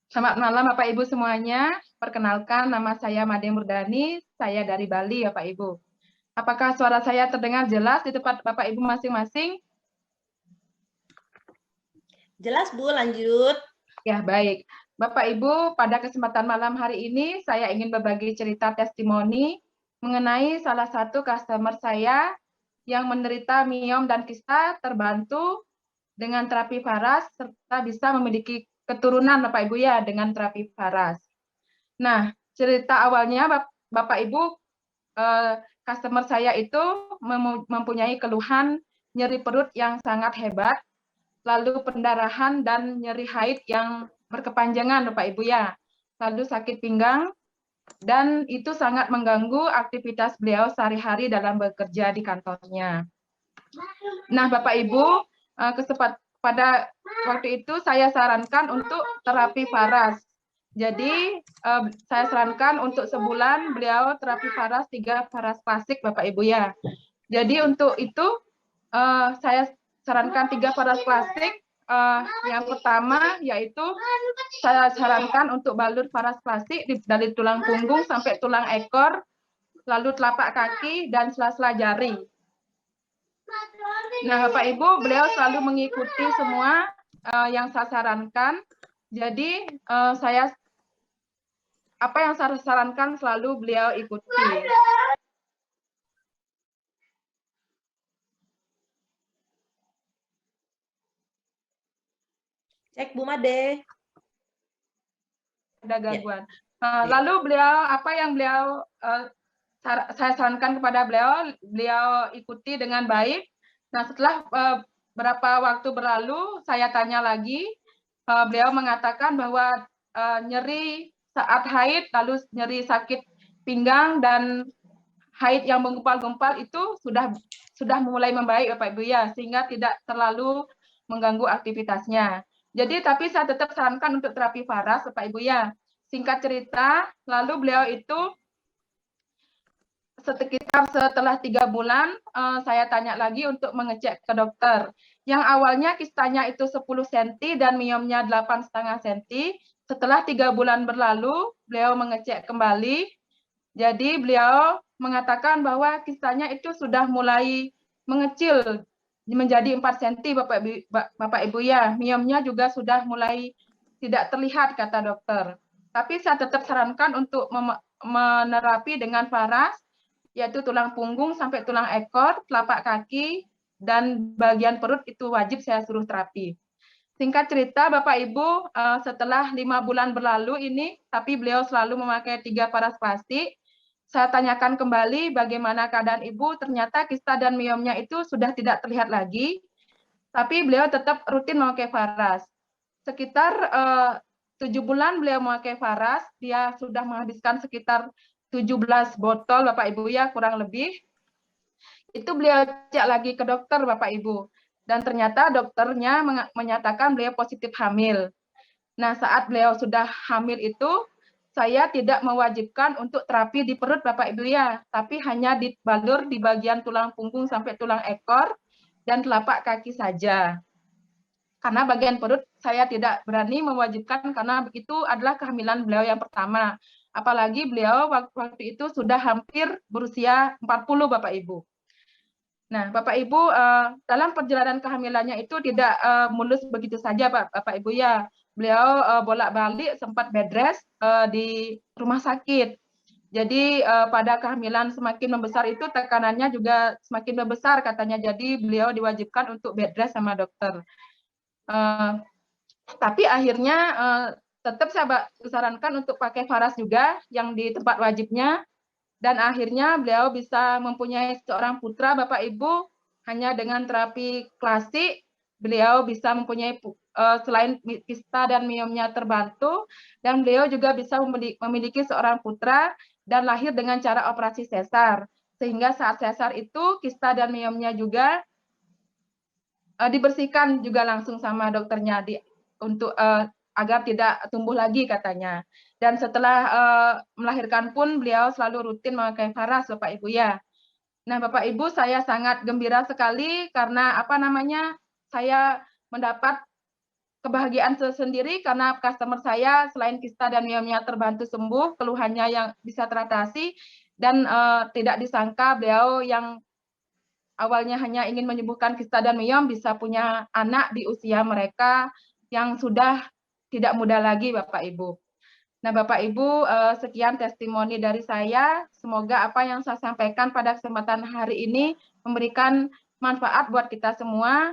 Selamat malam Bapak Ibu semuanya. Perkenalkan nama saya Made Murdani, saya dari Bali ya Pak Ibu. Apakah suara saya terdengar jelas di tempat Bapak Ibu masing-masing? Jelas Bu, lanjut. Ya, baik. Bapak Ibu, pada kesempatan malam hari ini saya ingin berbagi cerita testimoni mengenai salah satu customer saya yang menderita miom dan kista terbantu dengan terapi Faras serta bisa memiliki keturunan Bapak Ibu ya dengan terapi Faras. Nah, cerita awalnya Bapak Ibu, customer saya itu mempunyai keluhan nyeri perut yang sangat hebat, lalu pendarahan dan nyeri haid yang berkepanjangan Bapak Ibu ya, lalu sakit pinggang, dan itu sangat mengganggu aktivitas beliau sehari-hari dalam bekerja di kantornya. Nah, Bapak Ibu, pada waktu itu saya sarankan untuk terapi Faras. Jadi saya sarankan untuk sebulan beliau terapi Faras 3 Faras klasik Bapak Ibu ya. Jadi untuk itu saya sarankan 3 Faras klasik. Yang pertama yaitu saya sarankan untuk balur Faras klasik dari tulang punggung sampai tulang ekor, lalu telapak kaki dan sela-sela jari. Nah, Bapak Ibu, beliau selalu mengikuti semua yang saya sarankan. Jadi apa yang saya sarankan selalu beliau ikuti. Cek Bu Made. Ada gangguan. Lalu beliau apa yang beliau saya sarankan kepada beliau ikuti dengan baik. Nah, setelah berapa waktu berlalu, saya tanya lagi, beliau mengatakan bahwa nyeri saat haid, lalu nyeri sakit pinggang dan haid yang menggumpal-gumpal itu sudah mulai membaik Bapak Ibu ya, sehingga tidak terlalu mengganggu aktivitasnya. Jadi tapi saya tetap sarankan untuk terapi Faras Bapak Ibu ya. Singkat cerita, lalu beliau itu sekitar setelah 3 bulan saya tanya lagi untuk mengecek ke dokter. Yang awalnya kistanya itu 10 cm dan miomnya 8,5 cm. Setelah 3 bulan berlalu, beliau mengecek kembali. Jadi beliau mengatakan bahwa kistanya itu sudah mulai mengecil menjadi 4 cm Bapak Ibu ya. Miomnya juga sudah mulai tidak terlihat kata dokter. Tapi saya tetap sarankan untuk menerapi dengan Faras, yaitu tulang punggung sampai tulang ekor, telapak kaki, dan bagian perut itu wajib saya suruh terapi. Singkat cerita, Bapak Ibu, setelah 5 bulan berlalu ini, tapi beliau selalu memakai 3 Faras plastik. Saya tanyakan kembali bagaimana keadaan Ibu, ternyata kista dan miomnya itu sudah tidak terlihat lagi, tapi beliau tetap rutin memakai Faras. Sekitar 7 bulan beliau memakai Faras, dia sudah menghabiskan sekitar 17 botol Bapak Ibu ya, kurang lebih. Itu beliau cek lagi ke dokter Bapak Ibu. Dan ternyata dokternya menyatakan beliau positif hamil. Nah, saat beliau sudah hamil itu, saya tidak mewajibkan untuk terapi di perut Bapak Ibu ya, tapi hanya dibalur di bagian tulang punggung sampai tulang ekor dan telapak kaki saja. Karena bagian perut saya tidak berani mewajibkan karena itu adalah kehamilan beliau yang pertama. Apalagi beliau waktu itu sudah hampir berusia 40 Bapak Ibu. Nah, Bapak Ibu, dalam perjalanan kehamilannya itu tidak mulus begitu saja, Bapak Ibu ya. Beliau bolak-balik sempat bed rest di rumah sakit. Jadi pada kehamilan semakin membesar itu tekanannya juga semakin membesar katanya. Jadi beliau diwajibkan untuk bed rest sama dokter. Tapi akhirnya tetap saya sarankan untuk pakai Faras juga yang di tempat wajibnya. Dan akhirnya beliau bisa mempunyai seorang putra Bapak Ibu hanya dengan terapi klasik. Beliau bisa mempunyai selain kista dan miomnya terbantu, dan beliau juga bisa memiliki seorang putra dan lahir dengan cara operasi sesar. Sehingga saat sesar itu kista dan miomnya juga dibersihkan juga langsung sama dokternya untuk agar tidak tumbuh lagi katanya. Dan setelah melahirkan pun beliau selalu rutin memakai Faras Bapak Ibu ya. Nah, Bapak Ibu, saya sangat gembira sekali karena saya mendapat kebahagiaan tersendiri karena customer saya selain kista dan miomnya terbantu sembuh, keluhannya yang bisa teratasi, dan tidak disangka beliau yang awalnya hanya ingin menyembuhkan kista dan miom bisa punya anak di usia mereka yang sudah tidak muda lagi, Bapak Ibu. Nah, Bapak Ibu, sekian testimoni dari saya. Semoga apa yang saya sampaikan pada kesempatan hari ini memberikan manfaat buat kita semua.